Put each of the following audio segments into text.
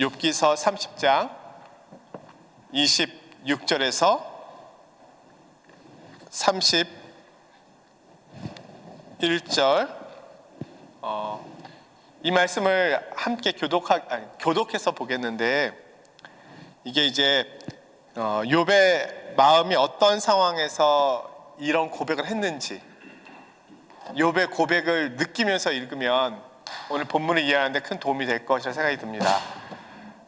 욥기서 30장 26절에서 31절 이 말씀을 함께 교독해서 보겠는데, 이게 이제 욥의 마음이 어떤 상황에서 이런 고백을 했는지, 욥의 고백을 느끼면서 읽으면 오늘 본문을 이해하는데 큰 도움이 될 것이라 생각이 듭니다.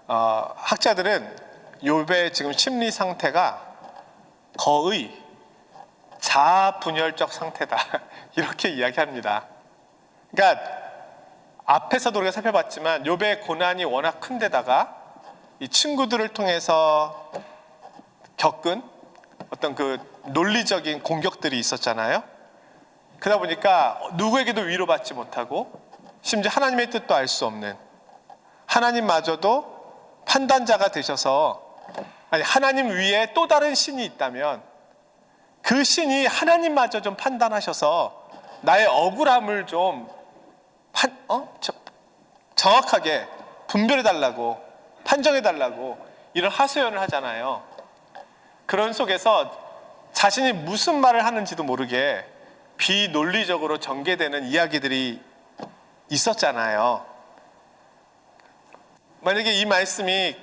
학자들은 욥의 지금 심리 상태가 거의 자아분열적 상태다 이렇게 이야기합니다. 그러니까 앞에서도 우리가 살펴봤지만 욥의 고난이 워낙 큰 데다가 이 친구들을 통해서 겪은 어떤 그 논리적인 공격들이 있었잖아요. 그러다 보니까 누구에게도 위로받지 못하고, 심지어 하나님의 뜻도 알 수 없는, 하나님마저도 판단자가 되셔서, 아니 하나님 위에 또 다른 신이 있다면 그 신이 하나님마저 좀 판단하셔서 나의 억울함을 좀 정확하게 분별해달라고, 판정해달라고 이런 하소연을 하잖아요. 그런 속에서 자신이 무슨 말을 하는지도 모르게 비논리적으로 전개되는 이야기들이 있었잖아요. 만약에 이 말씀이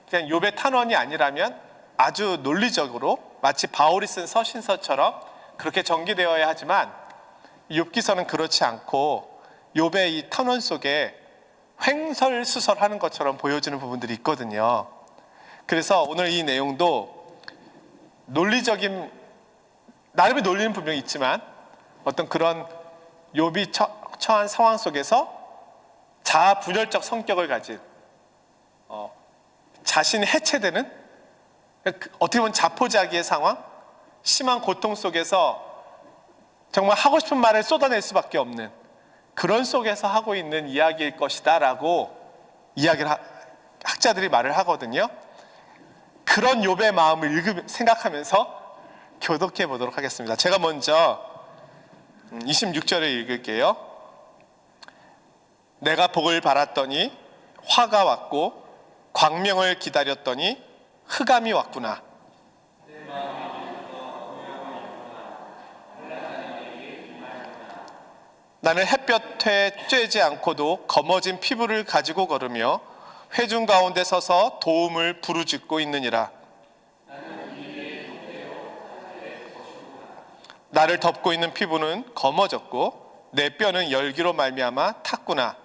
그냥 욥의 탄원이 아니라면 아주 논리적으로 마치 바울이 쓴 서신서처럼 그렇게 전개되어야 하지만, 욥기서는 그렇지 않고 욥의 이 탄원 속에 횡설수설하는 것처럼 보여지는 부분들이 있거든요. 그래서 오늘 이 내용도 논리적인, 나름의 논리는 분명히 있지만 어떤 그런 욥이 처한 상황 속에서 자아분열적 성격을 가진, 자신이 해체되는, 어떻게 보면 자포자기의 상황, 심한 고통 속에서 정말 하고 싶은 말을 쏟아낼 수밖에 없는 그런 속에서 하고 있는 이야기일 것이다 라고 학자들이 말을 하거든요. 그런 욥의 마음을 생각하면서 교독해 보도록 하겠습니다. 제가 먼저 26절을 읽을게요. 내가 복을 바랐더니 화가 왔고 광명을 기다렸더니 흑암이 왔구나. 나는 햇볕에 쬐지 않고도 검어진 피부를 가지고 걸으며 회중 가운데 서서 도움을 부르짖고 있느니라. 나를 덮고 있는 피부는 검어졌고 내 뼈는 열기로 말미암아 탔구나.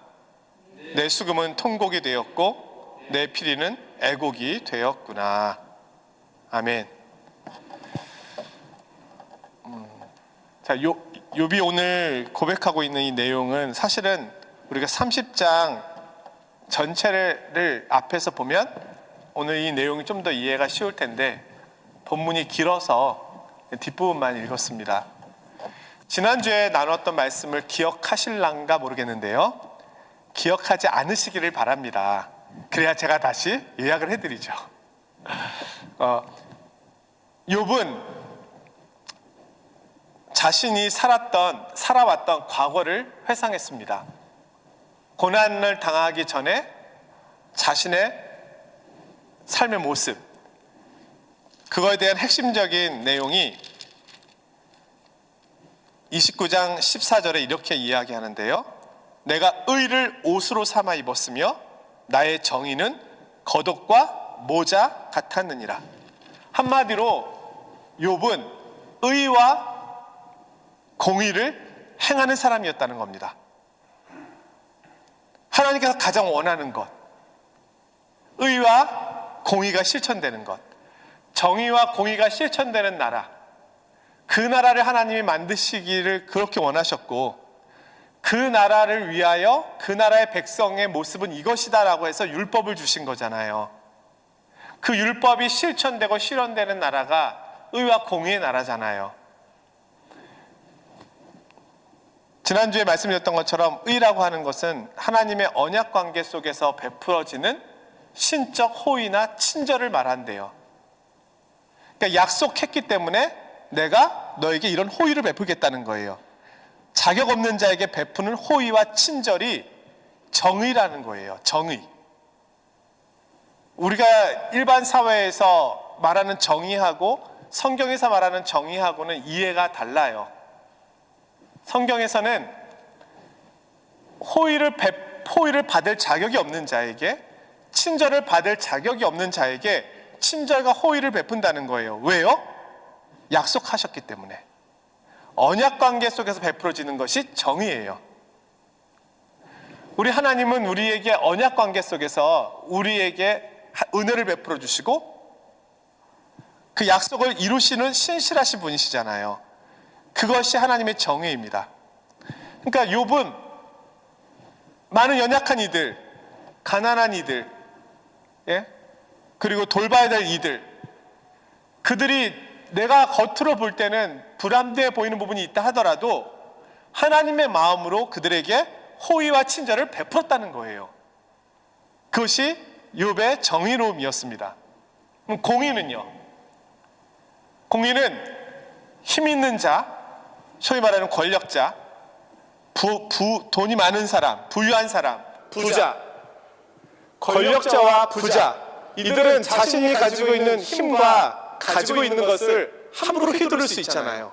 내 수금은 통곡이 되었고 내 피리는 애곡이 되었구나. 아멘. 자, 욥이 오늘 고백하고 있는 이 내용은 사실은 우리가 30장 전체를 앞에서 보면 오늘 이 내용이 좀 더 이해가 쉬울 텐데, 본문이 길어서 뒷부분만 읽었습니다. 지난주에 나눴던 말씀을 기억하실란가 모르겠는데요, 기억하지 않으시기를 바랍니다. 그래야 제가 다시 요약을 해드리죠. 욥은 자신이 살아왔던 과거를 회상했습니다. 고난을 당하기 전에 자신의 삶의 모습, 그거에 대한 핵심적인 내용이 29장 14절에 이렇게 이야기하는데요. 내가 의를 옷으로 삼아 입었으며 나의 정의는 겉옷과 모자 같았느니라. 한마디로 욥은 의와 공의를 행하는 사람이었다는 겁니다. 하나님께서 가장 원하는 것, 의와 공의가 실천되는 것, 정의와 공의가 실천되는 나라, 그 나라를 하나님이 만드시기를 그렇게 원하셨고, 그 나라를 위하여 그 나라의 백성의 모습은 이것이다 라고 해서 율법을 주신 거잖아요. 그 율법이 실천되고 실현되는 나라가 의와 공의의 나라잖아요. 지난주에 말씀드렸던 것처럼 의라고 하는 것은 하나님의 언약 관계 속에서 베풀어지는 신적 호의나 친절을 말한대요. 그러니까 약속했기 때문에 내가 너에게 이런 호의를 베풀겠다는 거예요. 자격 없는 자에게 베푸는 호의와 친절이 정의라는 거예요. 정의. 우리가 일반 사회에서 말하는 정의하고 성경에서 말하는 정의하고는 이해가 달라요. 성경에서는 호의를 받을 자격이 없는 자에게, 친절을 받을 자격이 없는 자에게 친절과 호의를 베푼다는 거예요. 왜요? 약속하셨기 때문에. 언약 관계 속에서 베풀어지는 것이 정의예요. 우리 하나님은 우리에게 언약 관계 속에서 우리에게 은혜를 베풀어 주시고 그 약속을 이루시는 신실하신 분이시잖아요. 그것이 하나님의 정의입니다. 그러니까 욥은 많은 연약한 이들, 가난한 이들, 그리고 돌봐야 될 이들, 그들이 내가 겉으로 볼 때는 불합리해 보이는 부분이 있다 하더라도 하나님의 마음으로 그들에게 호의와 친절을 베풀었다는 거예요. 그것이 욥의 정의로움이었습니다. 공의는요? 공의는 힘 있는 자, 소위 말하는 권력자, 돈이 많은 사람, 부유한 사람, 부자, 권력자와 부자, 이들은 자신이 가지고 있는 힘과 가지고 있는 것을 함부로 휘두를 수 있잖아요.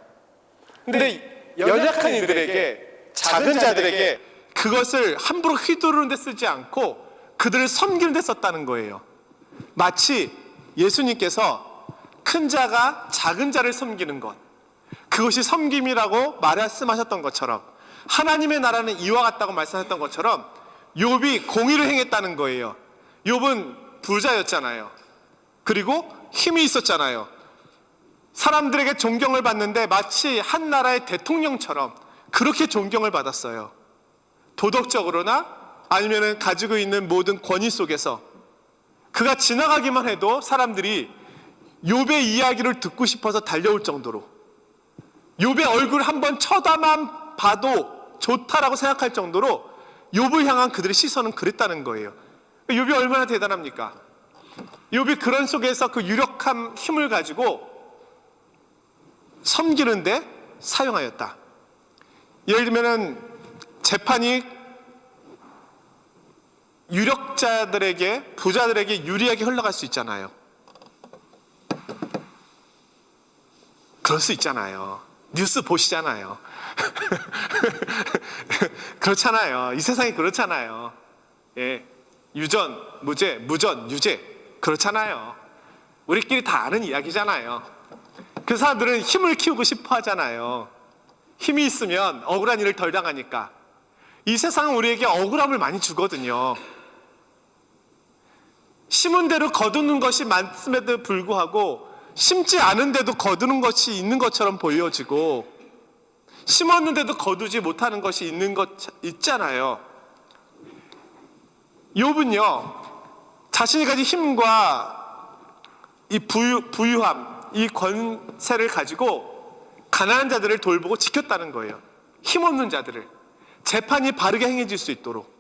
근데 연약한 이들에게, 작은 자들에게 그것을 함부로 휘두르는 데 쓰지 않고 그들을 섬기는 데 썼다는 거예요. 마치 예수님께서 큰 자가 작은 자를 섬기는 것, 그것이 섬김이라고 말씀하셨던 것처럼, 하나님의 나라는 이와 같다고 말씀하셨던 것처럼 욥이 공의를 행했다는 거예요. 욥은 부자였잖아요. 그리고 힘이 있었잖아요. 사람들에게 존경을 받는데 마치 한 나라의 대통령처럼 그렇게 존경을 받았어요. 도덕적으로나 아니면 가지고 있는 모든 권위 속에서 그가 지나가기만 해도 사람들이 욥의 이야기를 듣고 싶어서 달려올 정도로, 욥의 얼굴 한번 쳐다만 봐도 좋다라고 생각할 정도로 욥을 향한 그들의 시선은 그랬다는 거예요. 욥이 얼마나 대단합니까? 욥이 그런 속에서 그 유력한 힘을 가지고 섬기는데 사용하였다. 예를 들면은 재판이 유력자들에게, 부자들에게 유리하게 흘러갈 수 있잖아요. 그럴 수 있잖아요. 뉴스 보시잖아요. 그렇잖아요. 이 세상이 그렇잖아요. 예. 유전, 무죄, 무전, 유죄. 그렇잖아요. 우리끼리 다 아는 이야기잖아요. 그 사람들은 힘을 키우고 싶어 하잖아요. 힘이 있으면 억울한 일을 덜 당하니까. 이 세상은 우리에게 억울함을 많이 주거든요. 심은 대로 거두는 것이 많음에도 불구하고 심지 않은데도 거두는 것이 있는 것처럼 보여지고, 심었는데도 거두지 못하는 것이 있는 것 있잖아요. 욥은요, 자신이 가진 힘과 이 부유함, 이 권세를 가지고 가난한 자들을 돌보고 지켰다는 거예요. 힘없는 자들을, 재판이 바르게 행해질 수 있도록,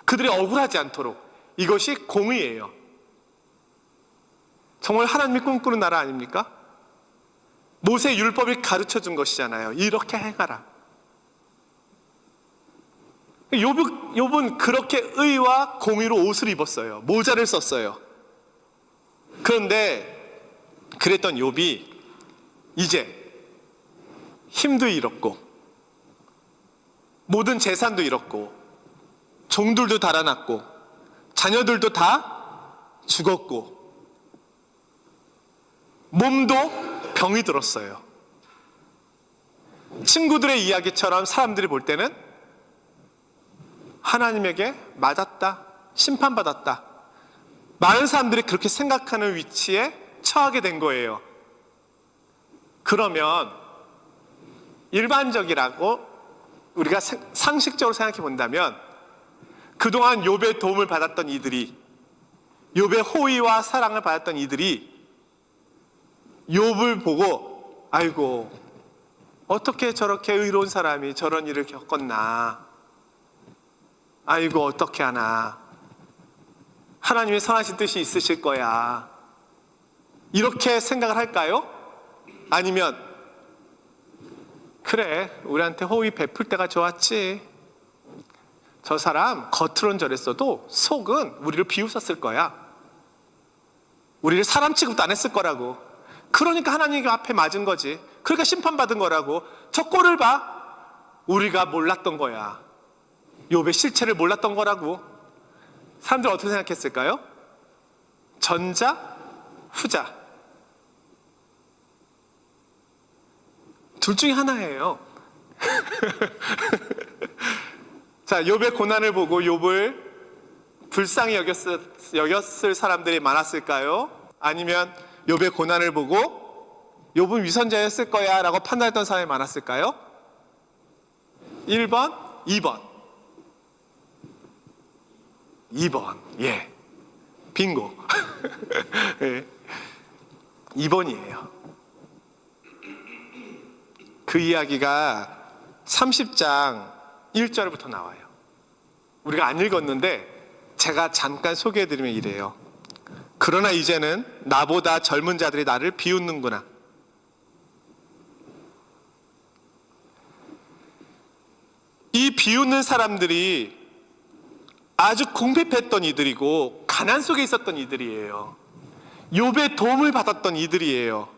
그들이 억울하지 않도록. 이것이 공의예요. 정말 하나님이 꿈꾸는 나라 아닙니까? 모세 율법이 가르쳐 준 것이잖아요. 이렇게 행하라. 욥은 그렇게 의와 공의로 옷을 입었어요. 모자를 썼어요. 그런데 그랬던 욥이 이제 힘도 잃었고 모든 재산도 잃었고 종들도 달아났고 자녀들도 다 죽었고 몸도 병이 들었어요. 친구들의 이야기처럼 사람들이 볼 때는 하나님에게 맞았다, 심판받았다, 많은 사람들이 그렇게 생각하는 위치에 처하게 된 거예요. 그러면 일반적이라고 우리가 상식적으로 생각해 본다면 그동안 욥의 도움을 받았던 이들이, 욥의 호의와 사랑을 받았던 이들이 욥을 보고 아이고 어떻게 저렇게 의로운 사람이 저런 일을 겪었나, 아이고 어떻게 하나, 하나님의 선하신 뜻이 있으실 거야, 이렇게 생각을 할까요? 아니면 그래 우리한테 호의 베풀 때가 좋았지, 저 사람 겉으론 저랬어도 속은 우리를 비웃었을 거야, 우리를 사람 취급도 안 했을 거라고. 그러니까 하나님 앞에 맞은 거지. 그러니까 심판받은 거라고. 저 꼴을 봐. 우리가 몰랐던 거야. 욥의 실체를 몰랐던 거라고. 사람들 어떻게 생각했을까요? 전자, 후자. 둘 중에 하나예요. 자, 욥의 고난을 보고 욥을 불쌍히 여겼을 사람들이 많았을까요? 아니면 욥의 고난을 보고 욥은 위선자였을 거야 라고 판단했던 사람이 많았을까요? 1번, 2번. 2번. 예. 빙고. 예. 2번이에요. 그 이야기가 30장 1절부터 나와요. 우리가 안 읽었는데 제가 잠깐 소개해드리면 이래요. 그러나 이제는 나보다 젊은 자들이 나를 비웃는구나. 이 비웃는 사람들이 아주 궁핍했던 이들이고 가난 속에 있었던 이들이에요. 욥의 도움을 받았던 이들이에요.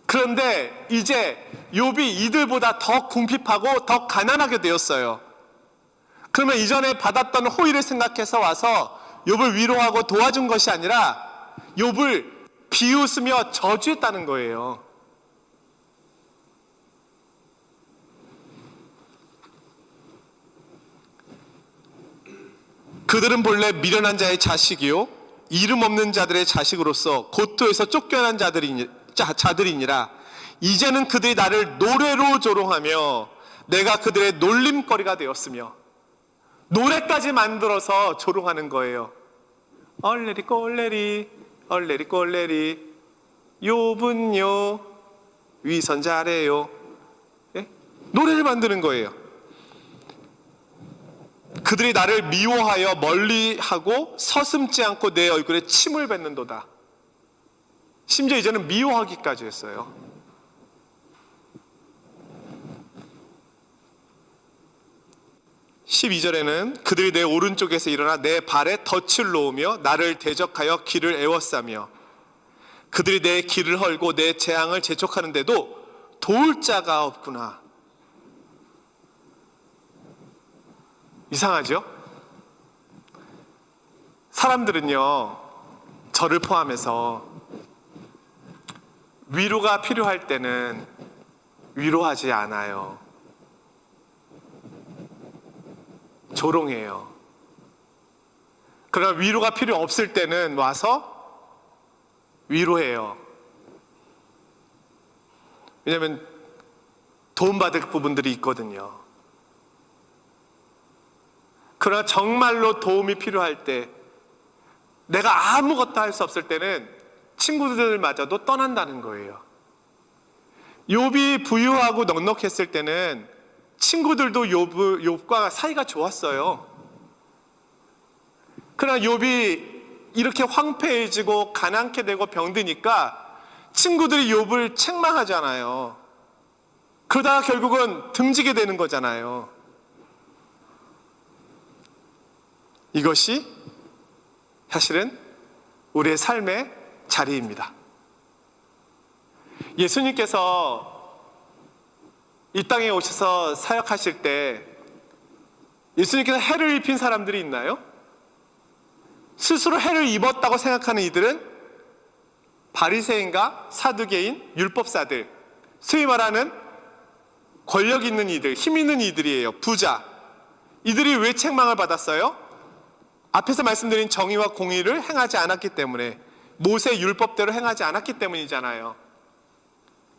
그런데 이제 욥이 이들보다 더 궁핍하고 더 가난하게 되었어요. 그러면 이전에 받았던 호의를 생각해서 와서 욥을 위로하고 도와준 것이 아니라 욥을 비웃으며 저주했다는 거예요. 그들은 본래 미련한 자의 자식이요 이름 없는 자들의 자식으로서 고토에서 쫓겨난 자들이니라. 이제는 그들이 나를 노래로 조롱하며 내가 그들의 놀림거리가 되었으며. 노래까지 만들어서 조롱하는 거예요. 얼레리 꼴레리 얼레리 꼴레리 욥은요 위선자래요. 예? 노래를 만드는 거예요. 그들이 나를 미워하여 멀리하고 서슴지 않고 내 얼굴에 침을 뱉는도다. 심지어 이제는 미워하기까지 했어요. (12절에는) 그들이 내 오른쪽에서 일어나 내 발에 덫을 놓으며 나를 대적하여 길을 애워싸며 그들이 내 길을 헐고 내 재앙을 재촉하는데도 도울 자가 없구나. 이상하죠? 사람들은요, 저를 포함해서 위로가 필요할 때는 위로하지 않아요. 조롱해요. 그러나 위로가 필요 없을 때는 와서 위로해요. 왜냐하면 도움받을 부분들이 있거든요. 그러나 정말로 도움이 필요할 때, 내가 아무것도 할 수 없을 때는 친구들마저도 떠난다는 거예요. 욥이 부유하고 넉넉했을 때는 친구들도 욥과 사이가 좋았어요. 그러나 욥이 이렇게 황폐해지고 가난케 되고 병드니까 친구들이 욥을 책망하잖아요. 그러다가 결국은 등지게 되는 거잖아요. 이것이 사실은 우리의 삶의 자리입니다. 예수님께서 이 땅에 오셔서 사역하실 때 예수님께서 해를 입힌 사람들이 있나요? 스스로 해를 입었다고 생각하는 이들은 바리새인과 사두개인, 율법사들, 소위 말하는 권력 있는 이들, 힘 있는 이들이에요. 부자. 이들이 왜 책망을 받았어요? 앞에서 말씀드린 정의와 공의를 행하지 않았기 때문에, 모세 율법대로 행하지 않았기 때문이잖아요.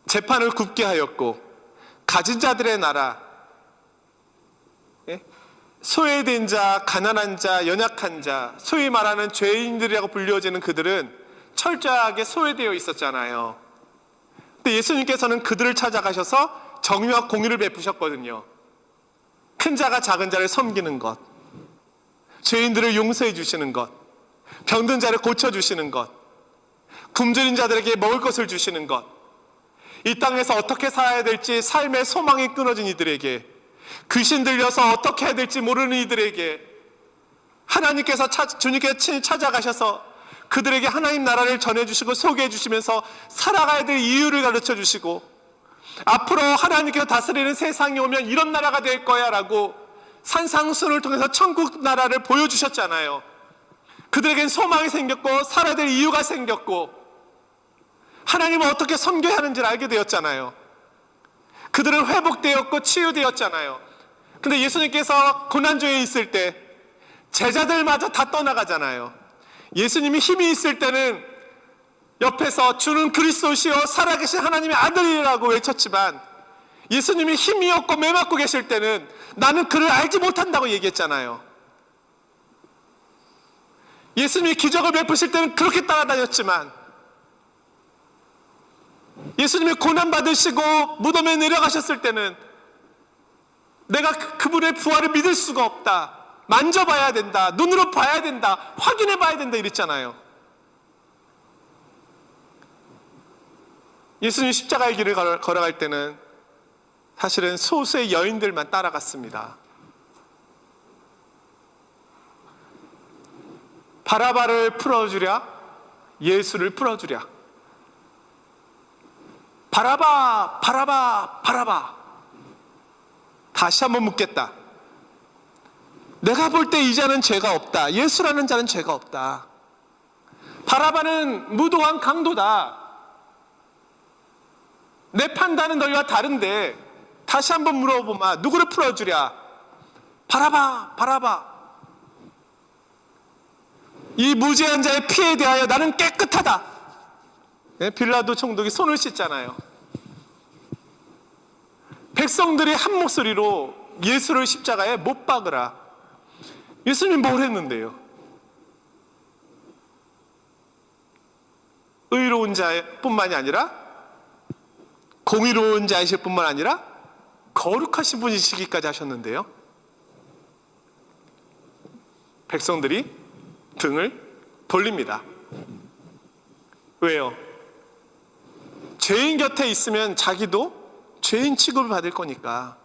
재판을 굽게 하였고, 가진 자들의 나라, 소외된 자, 가난한 자, 연약한 자, 소위 말하는 죄인들이라고 불려지는 그들은 철저하게 소외되어 있었잖아요. 근데 예수님께서는 그들을 찾아가셔서 정의와 공의를 베푸셨거든요. 큰 자가 작은 자를 섬기는 것, 죄인들을 용서해 주시는 것, 병든 자를 고쳐주시는 것, 굶주린 자들에게 먹을 것을 주시는 것, 이 땅에서 어떻게 살아야 될지 삶의 소망이 끊어진 이들에게, 귀신 들려서 어떻게 해야 될지 모르는 이들에게 주님께서 친히 찾아가셔서 그들에게 하나님 나라를 전해주시고 소개해주시면서 살아가야 될 이유를 가르쳐주시고, 앞으로 하나님께서 다스리는 세상이 오면 이런 나라가 될 거야 라고 산상수훈을 통해서 천국 나라를 보여주셨잖아요. 그들에겐 소망이 생겼고 살아야 될 이유가 생겼고 하나님을 어떻게 섬겨야 하는지를 알게 되었잖아요. 그들은 회복되었고 치유되었잖아요. 근데 예수님께서 고난중에 있을 때 제자들마저 다 떠나가잖아요. 예수님이 힘이 있을 때는 옆에서 주는 그리스도시요 살아계신 하나님의 아들이라고 외쳤지만, 예수님이 힘이 없고 매맞고 계실 때는 나는 그를 알지 못한다고 얘기했잖아요. 예수님이 기적을 베푸실 때는 그렇게 따라다녔지만, 예수님이 고난받으시고 무덤에 내려가셨을 때는 내가 그분의 부활을 믿을 수가 없다, 만져봐야 된다, 눈으로 봐야 된다, 확인해 봐야 된다 이랬잖아요. 예수님이 십자가의 길을 걸어갈 때는 사실은 소수의 여인들만 따라갔습니다. 바라바를 풀어주랴, 예수를 풀어주랴. 바라바, 바라바, 바라바. 다시 한번 묻겠다. 내가 볼 때 이 자는 죄가 없다. 예수라는 자는 죄가 없다. 바라바는 무도한 강도다. 내 판단은 너희와 다른데 다시 한번 물어보마. 누구를 풀어주랴? 바라바, 바라바. 이 무죄한 자의 피에 대하여 나는 깨끗하다. 빌라도 총독이 손을 씻잖아요. 백성들이 한 목소리로 예수를 십자가에 못 박으라. 예수님이 뭘 했는데요? 의로운 자뿐만이 아니라 공의로운 자이실 뿐만 아니라 거룩하신 분이시기까지 하셨는데요. 백성들이 등을 돌립니다. 왜요? 죄인 곁에 있으면 자기도 죄인 취급을 받을 거니까.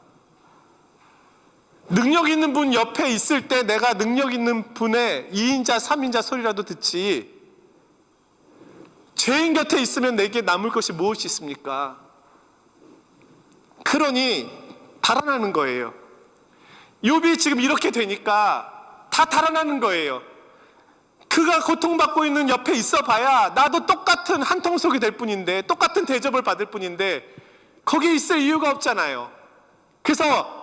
능력 있는 분 옆에 있을 때 내가 능력 있는 분의 2인자 3인자 소리라도 듣지, 죄인 곁에 있으면 내게 남을 것이 무엇이 있습니까? 그러니 달아나는 거예요. 욥이 지금 이렇게 되니까 다 달아나는 거예요. 그가 고통받고 있는 옆에 있어 봐야 나도 똑같은 한 통속이 될 뿐인데, 똑같은 대접을 받을 뿐인데 거기에 있을 이유가 없잖아요. 그래서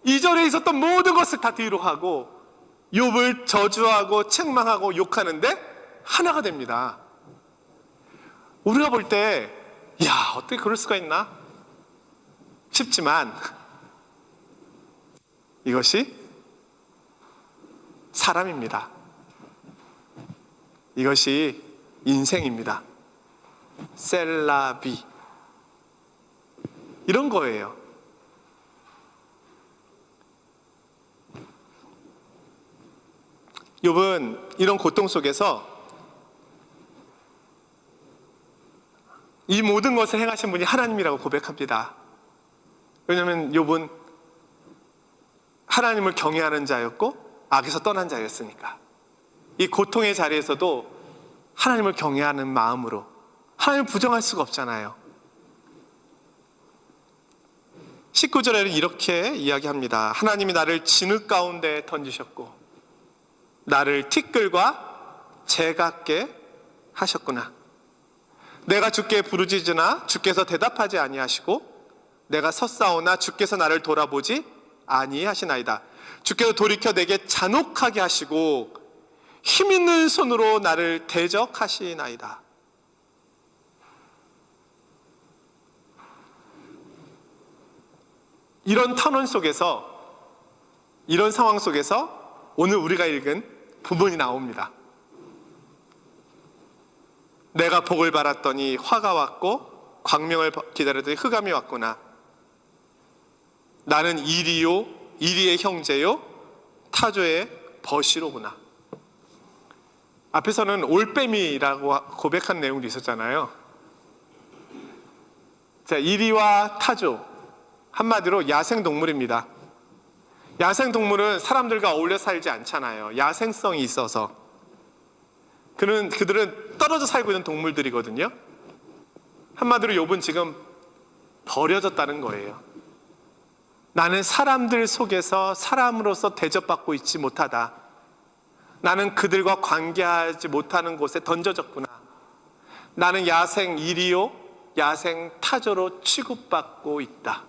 이전에 있었던 모든 것을 다 뒤로 하고 욥을 저주하고 책망하고 욕하는데 하나가 됩니다. 우리가 볼 때 야, 어떻게 그럴 수가 있나 싶지만 이것이 사람입니다. 이것이 인생입니다. 셀라비, 이런 거예요. 욥은 이런 고통 속에서 이 모든 것을 행하신 분이 하나님이라고 고백합니다. 왜냐하면 욥은 하나님을 경외하는 자였고 악에서 떠난 자였으니까. 이 고통의 자리에서도 하나님을 경외하는 마음으로, 하나님을 부정할 수가 없잖아요. 19절에는 이렇게 이야기합니다. 하나님이 나를 진흙 가운데 던지셨고 나를 티끌과 재같게 하셨구나. 내가 주께 부르짖으나 주께서 대답하지 아니하시고 내가 섰사오나 주께서 나를 돌아보지 아니하시나이다. 주께서 돌이켜 내게 잔혹하게 하시고 힘있는 손으로 나를 대적하시나이다. 이런 탄원 속에서, 이런 상황 속에서 오늘 우리가 읽은 부분이 나옵니다. 내가 복을 바랐더니 화가 왔고 광명을 기다렸더니 흑암이 왔구나. 나는 이리요, 이리의 형제요, 타조의 버시로구나. 앞에서는 올빼미라고 고백한 내용도 있었잖아요. 자, 이리와 타조, 한마디로 야생동물입니다. 야생동물은 사람들과 어울려 살지 않잖아요. 야생성이 있어서. 그들은 떨어져 살고 있는 동물들이거든요. 한마디로 욥은 지금 버려졌다는 거예요. 나는 사람들 속에서 사람으로서 대접받고 있지 못하다. 나는 그들과 관계하지 못하는 곳에 던져졌구나. 나는 야생 이리요, 야생 타조로 취급받고 있다.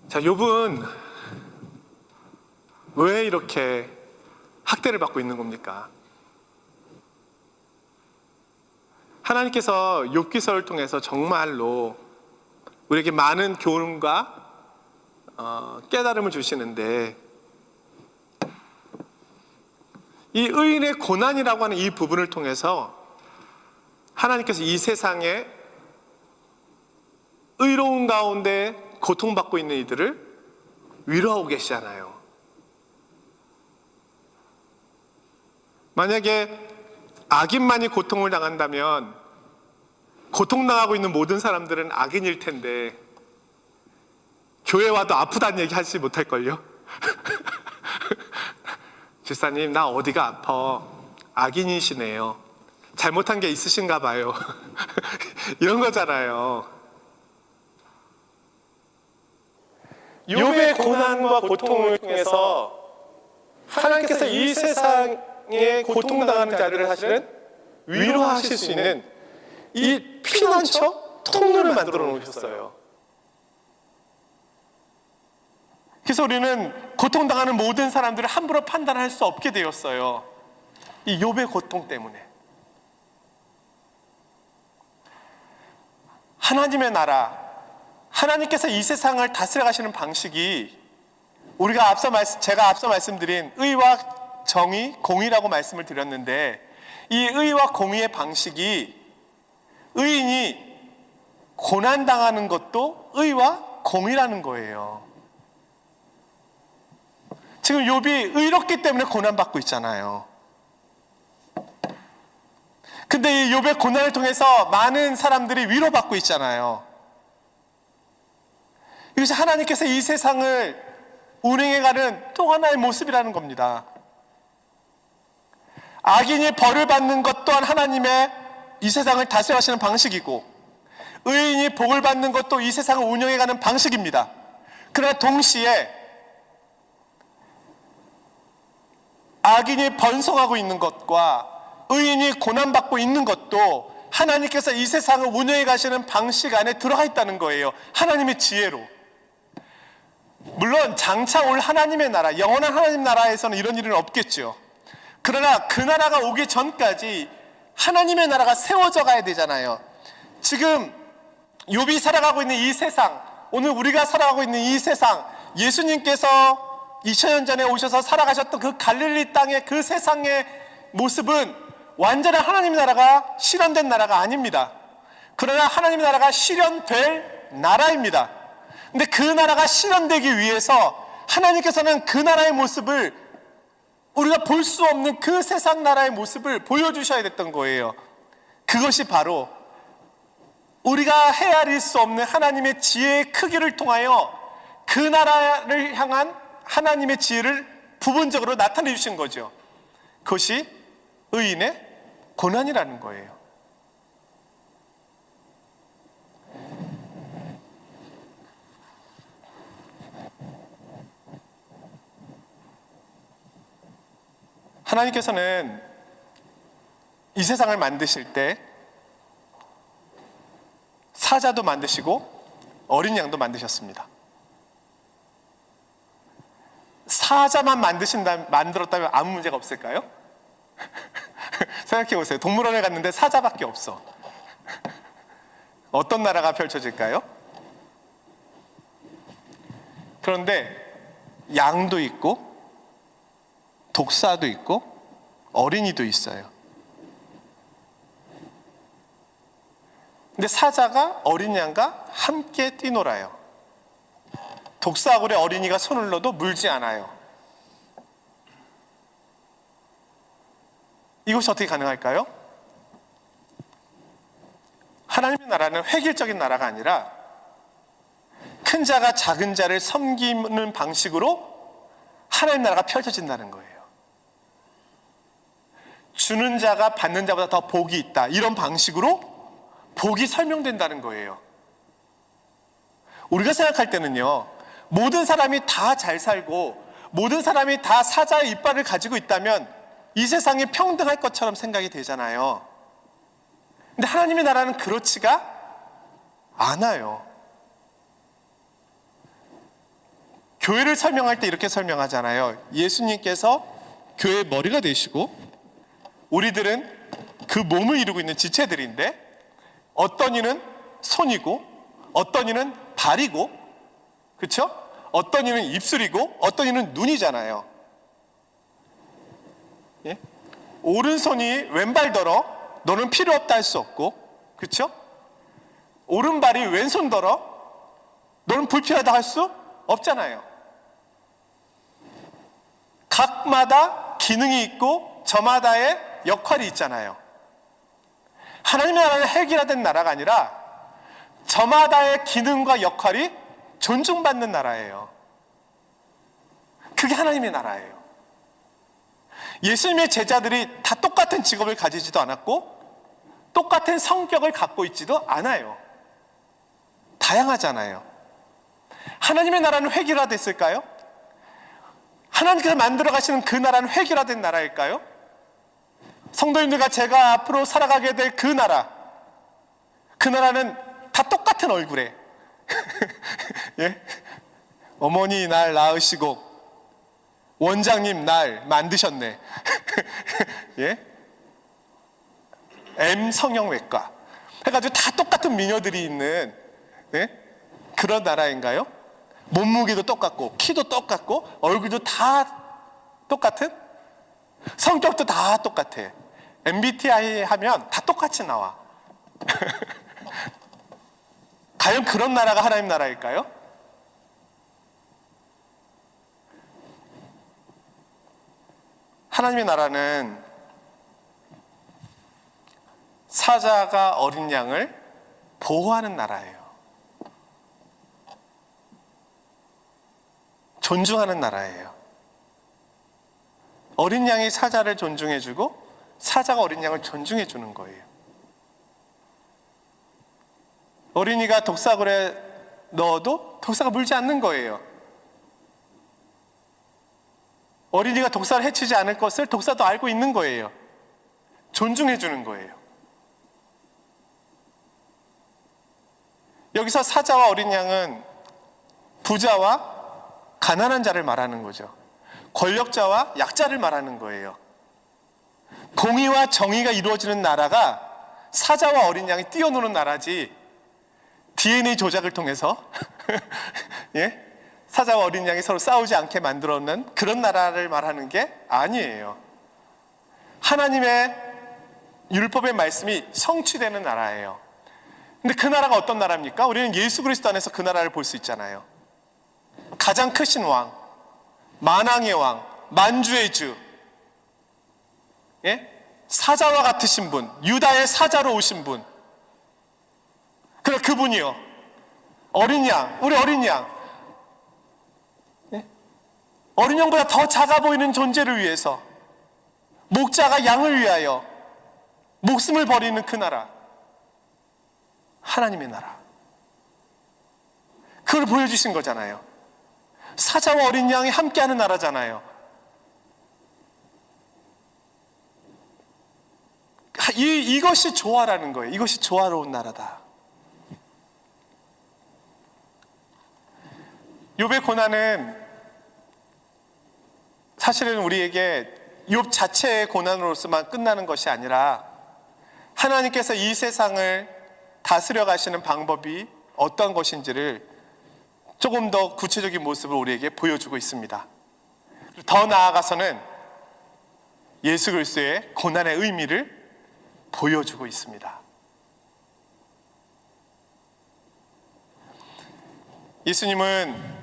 자, 욥은 왜 이렇게 학대를 받고 있는 겁니까? 하나님께서 욥기서를 통해서 정말로 우리에게 많은 교훈과 깨달음을 주시는데, 이 의인의 고난이라고 하는 이 부분을 통해서 하나님께서 이 세상에 의로운 가운데 고통받고 있는 이들을 위로하고 계시잖아요. 만약에 악인만이 고통을 당한다면 고통당하고 있는 모든 사람들은 악인일 텐데 교회 와도 아프다는 얘기 하지 못할걸요? 집사님, 나 어디가 아파. 악인이시네요. 잘못한 게 있으신가 봐요. 이런 거잖아요. 욥의 고난과 고통을 통해서 하나님께서 이 세상에 고통당하는 자들을 사실은 위로하실 수 있는 이 피난처 통로를 만들어 놓으셨어요. 그래서 우리는 고통당하는 모든 사람들을 함부로 판단할 수 없게 되었어요. 이 욥의 고통 때문에. 하나님의 나라, 하나님께서 이 세상을 다스려 가시는 방식이 제가 앞서 말씀드린 의와 정의, 공의라고 말씀을 드렸는데, 이 의와 공의의 방식이 의인이 고난당하는 것도 의와 공의라는 거예요. 지금 욥이 의롭기 때문에 고난받고 있잖아요. 근데 이 욥의 고난을 통해서 많은 사람들이 위로받고 있잖아요. 이것이 하나님께서 이 세상을 운행해가는 또 하나의 모습이라는 겁니다. 악인이 벌을 받는 것 또한 하나님의 이 세상을 다스려가시는 방식이고, 의인이 복을 받는 것도 이 세상을 운영해가는 방식입니다. 그러나 동시에 악인이 번성하고 있는 것과 의인이 고난받고 있는 것도 하나님께서 이 세상을 운영해 가시는 방식 안에 들어가 있다는 거예요. 하나님의 지혜로. 물론 장차 올 하나님의 나라, 영원한 하나님 나라에서는 이런 일은 없겠죠. 그러나 그 나라가 오기 전까지 하나님의 나라가 세워져 가야 되잖아요. 지금 욥이 살아가고 있는 이 세상, 오늘 우리가 살아가고 있는 이 세상, 예수님께서 2000년 전에 오셔서 살아가셨던 그 갈릴리 땅의 그 세상의 모습은 완전한 하나님의 나라가 실현된 나라가 아닙니다. 그러나 하나님의 나라가 실현될 나라입니다. 근데 그 나라가 실현되기 위해서 하나님께서는 그 나라의 모습을, 우리가 볼 수 없는 그 세상 나라의 모습을 보여주셔야 됐던 거예요. 그것이 바로 우리가 헤아릴 수 없는 하나님의 지혜의 크기를 통하여 그 나라를 향한 하나님의 지혜를 부분적으로 나타내 주신 거죠. 그것이 의인의 고난이라는 거예요. 하나님께서는 이 세상을 만드실 때 사자도 만드시고 어린 양도 만드셨습니다. 사자만 만들었다면 아무 문제가 없을까요? 생각해 보세요. 동물원에 갔는데 사자밖에 없어. 어떤 나라가 펼쳐질까요? 그런데 양도 있고 독사도 있고 어린이도 있어요. 근데 사자가 어린 양과 함께 뛰놀아요. 독사하고 어린이가 손을 넣어도 물지 않아요. 이것이 어떻게 가능할까요? 하나님의 나라는 획일적인 나라가 아니라 큰 자가 작은 자를 섬기는 방식으로 하나님 나라가 펼쳐진다는 거예요. 주는 자가 받는 자보다 더 복이 있다, 이런 방식으로 복이 설명된다는 거예요. 우리가 생각할 때는요, 모든 사람이 다 잘 살고 모든 사람이 다 사자의 이빨을 가지고 있다면 이 세상이 평등할 것처럼 생각이 되잖아요. 근데 하나님의 나라는 그렇지가 않아요. 교회를 설명할 때 이렇게 설명하잖아요. 예수님께서 교회의 머리가 되시고 우리들은 그 몸을 이루고 있는 지체들인데, 어떤 이는 손이고 어떤 이는 발이고, 그렇죠? 어떤 이는 입술이고 어떤 이는 눈이잖아요. 예? 오른손이 왼발더러 너는 필요 없다 할 수 없고, 그렇죠? 오른발이 왼손더러 너는 불필요하다 할 수 없잖아요. 각마다 기능이 있고 저마다의 역할이 있잖아요. 하나님의 나라는 획일화된 나라가 아니라 저마다의 기능과 역할이 존중받는 나라예요. 그게 하나님의 나라예요. 예수님의 제자들이 다 똑같은 직업을 가지지도 않았고 똑같은 성격을 갖고 있지도 않아요. 다양하잖아요. 하나님의 나라는 획일화됐을까요? 하나님께서 만들어 가시는 그 나라는 획일화된 나라일까요? 성도님들과 제가 앞으로 살아가게 될 그 나라, 그 나라는 다 똑같은 얼굴에 예? 어머니 날 낳으시고 원장님 날 만드셨네 예? M 성형외과 해가지고 다 똑같은 미녀들이 있는, 예? 그런 나라인가요? 몸무게도 똑같고 키도 똑같고 얼굴도 다 똑같은, 성격도 다 똑같아. MBTI 하면 다 똑같이 나와. 과연 그런 나라가 하나님 나라일까요? 하나님의 나라는 사자가 어린 양을 보호하는 나라예요. 존중하는 나라예요. 어린 양이 사자를 존중해주고 사자가 어린 양을 존중해주는 거예요. 어린이가 독사굴에 넣어도 독사가 물지 않는 거예요. 어린이가 독사를 해치지 않을 것을 독사도 알고 있는 거예요. 존중해주는 거예요. 여기서 사자와 어린 양은 부자와 가난한 자를 말하는 거죠. 권력자와 약자를 말하는 거예요. 공의와 정의가 이루어지는 나라가 사자와 어린 양이 뛰어노는 나라지, DNA 조작을 통해서 예? 사자와 어린 양이 서로 싸우지 않게 만들어놓는 그런 나라를 말하는 게 아니에요. 하나님의 율법의 말씀이 성취되는 나라예요. 근데 그 나라가 어떤 나라입니까? 우리는 예수 그리스도 안에서 그 나라를 볼 수 있잖아요. 가장 크신 왕, 만왕의 왕, 만주의 주, 예? 사자와 같으신 분, 유다의 사자로 오신 분, 그분이요. 어린 양, 우리 어린 양, 예? 어린 양보다 더 작아 보이는 존재를 위해서, 목자가 양을 위하여 목숨을 버리는 그 나라, 하나님의 나라, 그걸 보여주신 거잖아요. 사자와 어린 양이 함께하는 나라잖아요. 이것이 조화라는 거예요. 이것이 조화로운 나라다. 욥의 고난은 사실은 우리에게 욥 자체의 고난으로서만 끝나는 것이 아니라 하나님께서 이 세상을 다스려 가시는 방법이 어떤 것인지를 조금 더 구체적인 모습을 우리에게 보여주고 있습니다. 더 나아가서는 예수 그리스도의 고난의 의미를 보여주고 있습니다. 예수님은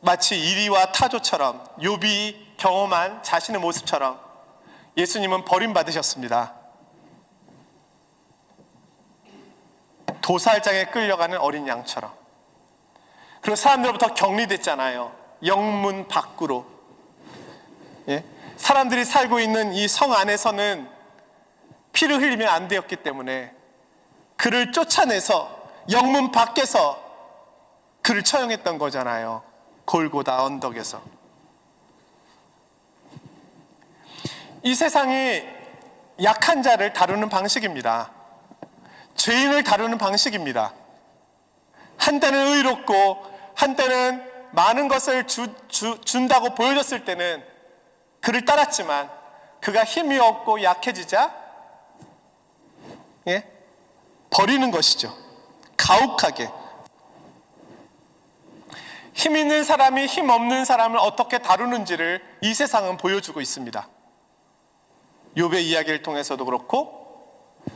마치 이리와 타조처럼, 욥이 경험한 자신의 모습처럼 예수님은 버림받으셨습니다. 도살장에 끌려가는 어린 양처럼. 그리고 사람들로부터 격리됐잖아요. 영문 밖으로. 예? 사람들이 살고 있는 이 성 안에서는 피를 흘리면 안 되었기 때문에 그를 쫓아내서 영문 밖에서 그를 처형했던 거잖아요. 골고다 언덕에서. 이 세상이 약한 자를 다루는 방식입니다. 죄인을 다루는 방식입니다. 한때는 의롭고 한때는 많은 것을 준다고 보여줬을 때는 그를 따랐지만 그가 힘이 없고 약해지자 버리는 것이죠. 가혹하게. 힘 있는 사람이 힘 없는 사람을 어떻게 다루는지를 이 세상은 보여주고 있습니다. 욥의 이야기를 통해서도 그렇고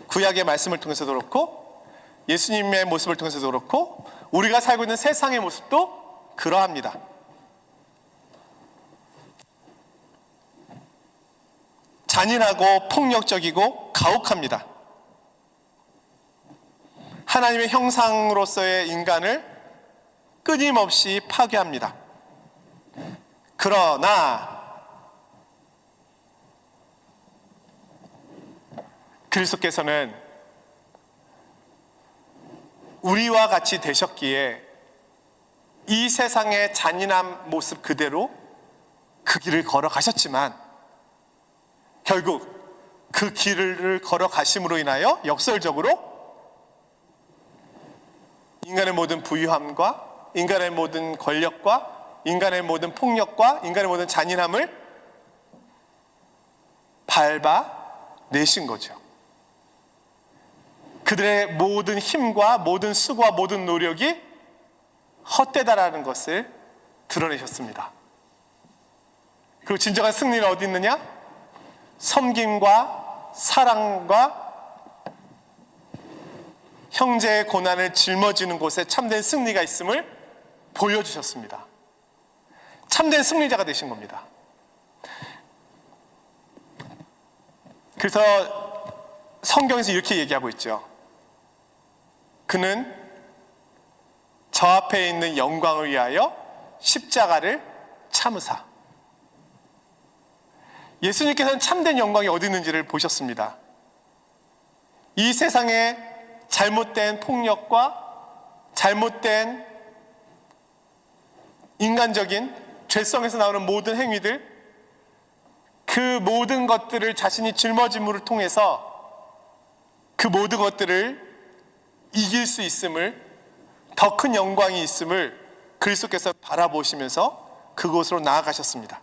구약의 말씀을 통해서도 그렇고 예수님의 모습을 통해서도 그렇고 우리가 살고 있는 세상의 모습도 그러합니다. 잔인하고 폭력적이고 가혹합니다. 하나님의 형상으로서의 인간을 끊임없이 파괴합니다. 그러나 그리스도께서는 우리와 같이 되셨기에 이 세상의 잔인한 모습 그대로 그 길을 걸어가셨지만 결국 그 길을 걸어가심으로 인하여 역설적으로 인간의 모든 부유함과 인간의 모든 권력과 인간의 모든 폭력과 인간의 모든 잔인함을 밟아내신 거죠. 그들의 모든 힘과 모든 수고와 모든 노력이 헛되다라는 것을 드러내셨습니다. 그리고 진정한 승리는 어디 있느냐? 섬김과 사랑과 형제의 고난을 짊어지는 곳에 참된 승리가 있음을 보여주셨습니다. 참된 승리자가 되신 겁니다. 그래서 성경에서 이렇게 얘기하고 있죠. 그는 저 앞에 있는 영광을 위하여 십자가를 참으사. 예수님께서는 참된 영광이 어디 있는지를 보셨습니다. 이 세상에 잘못된 폭력과 잘못된 인간적인 죄성에서 나오는 모든 행위들, 그 모든 것들을 자신이 짊어짐을 통해서 그 모든 것들을 이길 수 있음을, 더 큰 영광이 있음을 그리스도께서 바라보시면서 그곳으로 나아가셨습니다.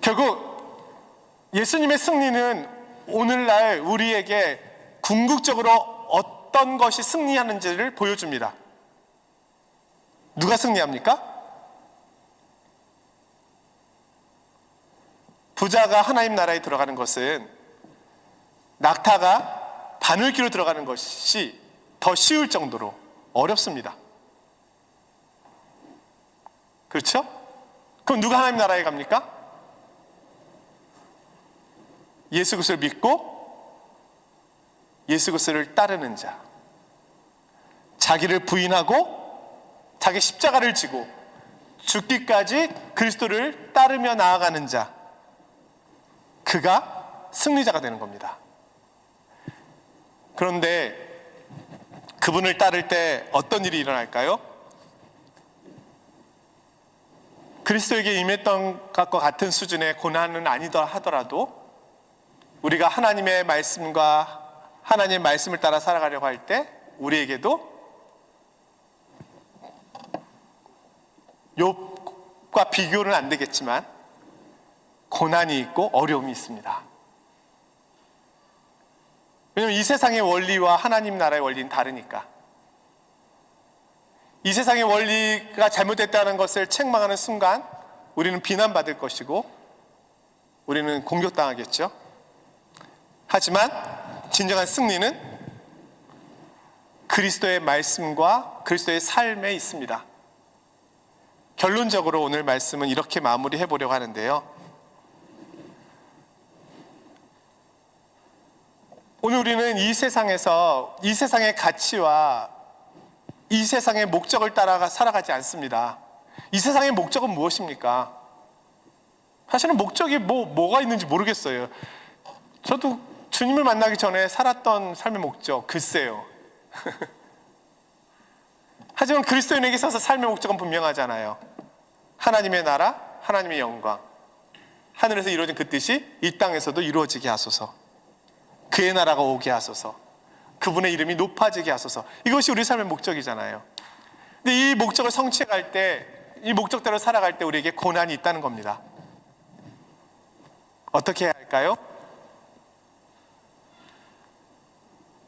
결국 예수님의 승리는 오늘날 우리에게 궁극적으로 어떤 것이 승리하는지를 보여줍니다. 누가 승리합니까? 부자가 하나님 나라에 들어가는 것은 낙타가 바늘귀로 들어가는 것이 더 쉬울 정도로 어렵습니다. 그렇죠? 그럼 누가 하나님 나라에 갑니까? 예수 그리스도를 믿고 예수 그리스도를 따르는 자, 자기를 부인하고 자기 십자가를 지고 죽기까지 그리스도를 따르며 나아가는 자, 그가 승리자가 되는 겁니다. 그런데 그분을 따를 때 어떤 일이 일어날까요? 그리스도에게 임했던 것과 같은 수준의 고난은 아니더라 하더라도 우리가 하나님의 말씀과 하나님의 말씀을 따라 살아가려고 할 때 우리에게도 욥과 비교는 안 되겠지만 고난이 있고 어려움이 있습니다. 왜냐하면 이 세상의 원리와 하나님 나라의 원리는 다르니까. 이 세상의 원리가 잘못됐다는 것을 책망하는 순간 우리는 비난받을 것이고 우리는 공격당하겠죠. 하지만 진정한 승리는 그리스도의 말씀과 그리스도의 삶에 있습니다. 결론적으로 오늘 말씀은 이렇게 마무리해 보려고 하는데요. 오늘 여러분, 우리는 이 세상에서 이 세상의 가치와 이 세상의 목적을 따라 살아가지 않습니다. 이 세상의 목적은 무엇입니까? 사실은 목적이 뭐가 있는지 모르겠어요. 저도 주님을 만나기 전에 살았던 삶의 목적, 글쎄요. 하지만 그리스도인에게 있어서 삶의 목적은 분명하잖아요. 하나님의 나라, 하나님의 영광, 하늘에서 이루어진 그 뜻이 이 땅에서도 이루어지게 하소서. 그의 나라가 오게 하소서. 그분의 이름이 높아지게 하소서. 이것이 우리 삶의 목적이잖아요. 근데 이 목적을 성취할 때, 이 목적대로 살아갈 때 우리에게 고난이 있다는 겁니다. 어떻게 해야 할까요?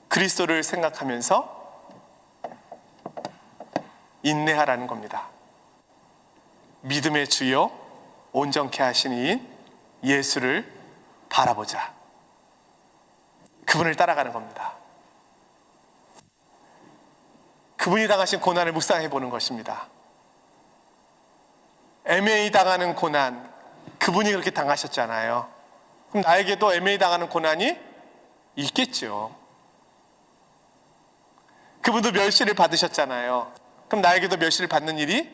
그리스도를 생각하면서 인내하라는 겁니다. 믿음의 주요 온전케 하신 이인 예수를 바라보자. 그분을 따라가는 겁니다. 그분이 당하신 고난을 묵상해 보는 것입니다. 애매히 당하는 고난, 그분이 그렇게 당하셨잖아요. 그럼 나에게도 애매히 당하는 고난이 있겠죠. 그분도 멸시를 받으셨잖아요. 그럼 나에게도 멸시를 받는 일이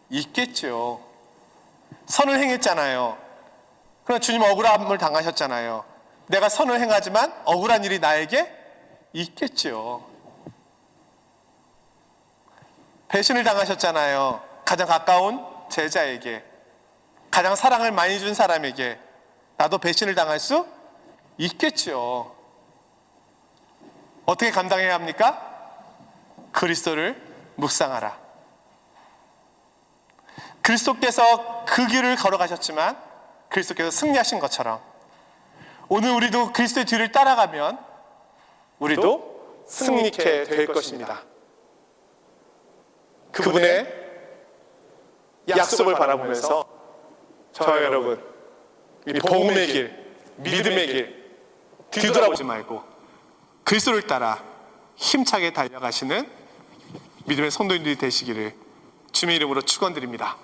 있겠죠. 선을 행했잖아요. 그러나 주님 억울함을 당하셨잖아요. 내가 선을 행하지만 억울한 일이 나에게 있겠죠. 배신을 당하셨잖아요. 가장 가까운 제자에게, 가장 사랑을 많이 준 사람에게 나도 배신을 당할 수 있겠죠. 어떻게 감당해야 합니까? 그리스도를 묵상하라. 그리스도께서 그 길을 걸어가셨지만 그리스도께서 승리하신 것처럼 오늘 우리도 그리스도의 뒤를 따라가면 우리도 승리케 될 것입니다. 그분의 약속을 바라보면서 저와 여러분, 이 복음의 길, 믿음의 길 뒤돌아보지 말고 그리스도를 따라 힘차게 달려가시는 믿음의 성도님들이 되시기를 주님의 이름으로 축원드립니다.